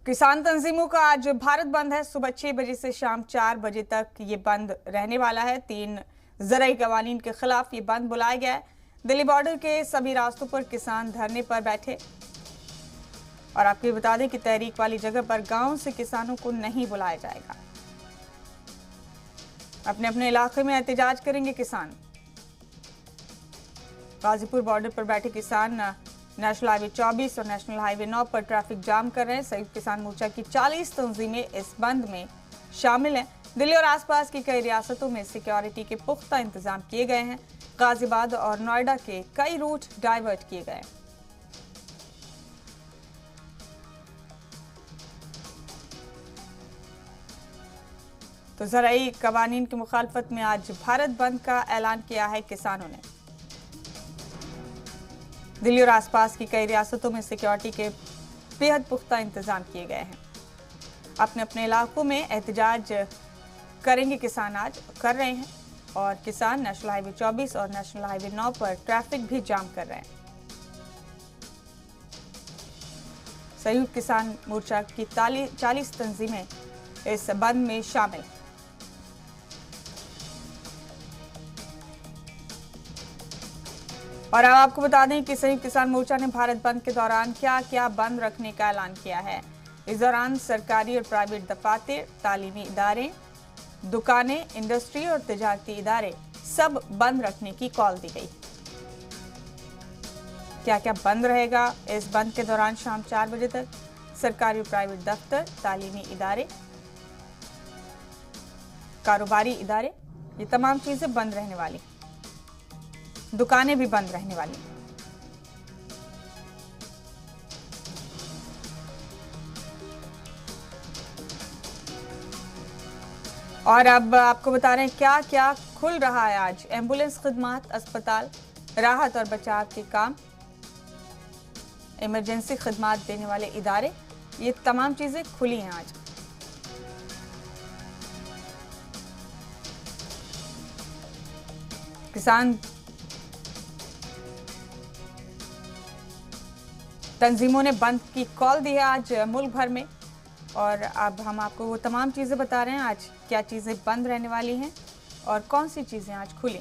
किसान तंजीमों का आज भारत बंद है। सुबह 6 बजे से शाम 4 बजे तक ये बंद रहने वाला है। 3 ज़राई कवानीन के खिलाफ ये बंद बुलाया गया है। दिल्ली बॉर्डर के सभी रास्तों पर किसान धरने पर बैठे। और आपको ये बता दें कि तहरीक वाली जगह पर गांव से किसानों को नहीं बुलाया जाएगा। अपने अपने इलाके में एहतजाज करेंगे किसान। गाजीपुर बॉर्डर पर बैठे किसान नेशनल हाईवे 24 और नेशनल हाईवे 9 पर ट्रैफिक जाम कर रहे हैं। संयुक्त किसान मोर्चा की 40 तंजीमें इस बंद में शामिल हैं। दिल्ली और आसपास की कई रियासतों में सिक्योरिटी के पुख्ता इंतजाम किए गए हैं। गाजियाबाद और नोएडा के कई रूट डाइवर्ट किए गए हैं। तो ज़राई कवानीन की मुखालफत में आज भारत बंद का ऐलान किया है किसानों ने। दिल्ली और आसपास की कई रियासतों में सिक्योरिटी के बेहद पुख्ता इंतजाम किए गए हैं। अपने अपने इलाकों में एहतजाज करेंगे किसान, आज कर रहे हैं। और किसान नेशनल हाईवे 24 और नेशनल हाईवे 9 पर ट्रैफिक भी जाम कर रहे हैं। संयुक्त किसान मोर्चा की 40 तंजीमें इस बंद में शामिल। और अब आपको बता दें कि संयुक्त किसान मोर्चा ने भारत बंद के दौरान क्या क्या बंद रखने का ऐलान किया है। इस दौरान सरकारी और प्राइवेट दफातर, तालीमी इदारे, दुकानें, इंडस्ट्री और तिजारती इदारे सब बंद रखने की कॉल दी गई। क्या क्या बंद रहेगा इस बंद के दौरान शाम 4 बजे तक? सरकारी और प्राइवेट दफ्तर, तालीमी इदारे, कारोबारी इदारे, ये तमाम चीजें बंद रहने वाली। दुकानें भी बंद रहने वाली। और अब आपको बता रहे हैं क्या क्या खुल रहा है आज। एम्बुलेंस खिदमत, अस्पताल, राहत और बचाव के काम, इमरजेंसी खिदमत देने वाले इदारे, ये तमाम चीजें खुली हैं आज। किसान तंजीमों ने बंद की कॉल दी है आज मुल्क भर में। और अब हम आपको वो तमाम चीज़ें बता रहे हैं आज क्या चीज़ें बंद रहने वाली हैं और कौन सी चीज़ें आज खुली।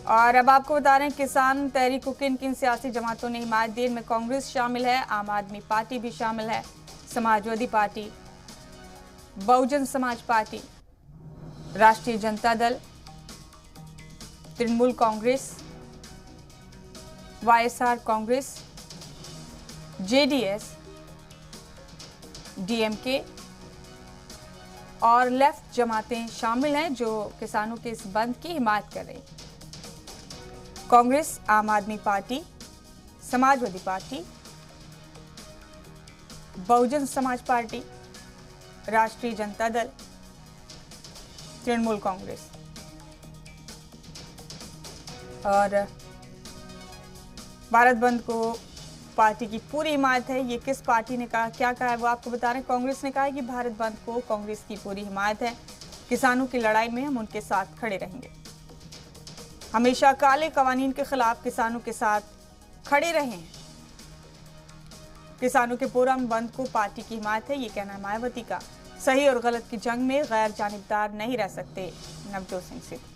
और अब आपको बता रहे हैं किसान तहरीक को किन किन सियासी जमातों ने हिमायत दी। इनमें कांग्रेस शामिल है, आम आदमी पार्टी भी शामिल है, समाजवादी पार्टी, बहुजन समाज पार्टी, राष्ट्रीय Janata Dal, Trinamool Congress, YSR Congress, JDS, DMK और लेफ्ट जमातें शामिल हैं जो किसानों के इस बंद की हिमायत कर रही। कांग्रेस, आम आदमी party, Samajwadi party, Bahujan Samaj party, राष्ट्रीय जनता दल, तृणमूल कांग्रेस। और भारत बंद को पार्टी की पूरी हिमायत है। ये किस पार्टी ने कहा, क्या कहा है, वो आपको बता रहे हैं। कांग्रेस ने कहा है कि भारत बंद को कांग्रेस की पूरी हिमायत है। किसानों की लड़ाई में हम उनके साथ खड़े रहेंगे। हमेशा काले कवानीन के खिलाफ किसानों के साथ खड़े रहे हैं। किसानों के पूरा बंद को पार्टी की हिमायत है, ये कहना है मायावती का। सही और गलत की जंग में गैर जानिबदार नहीं रह सकते, नवजोत सिंह सिद्धू।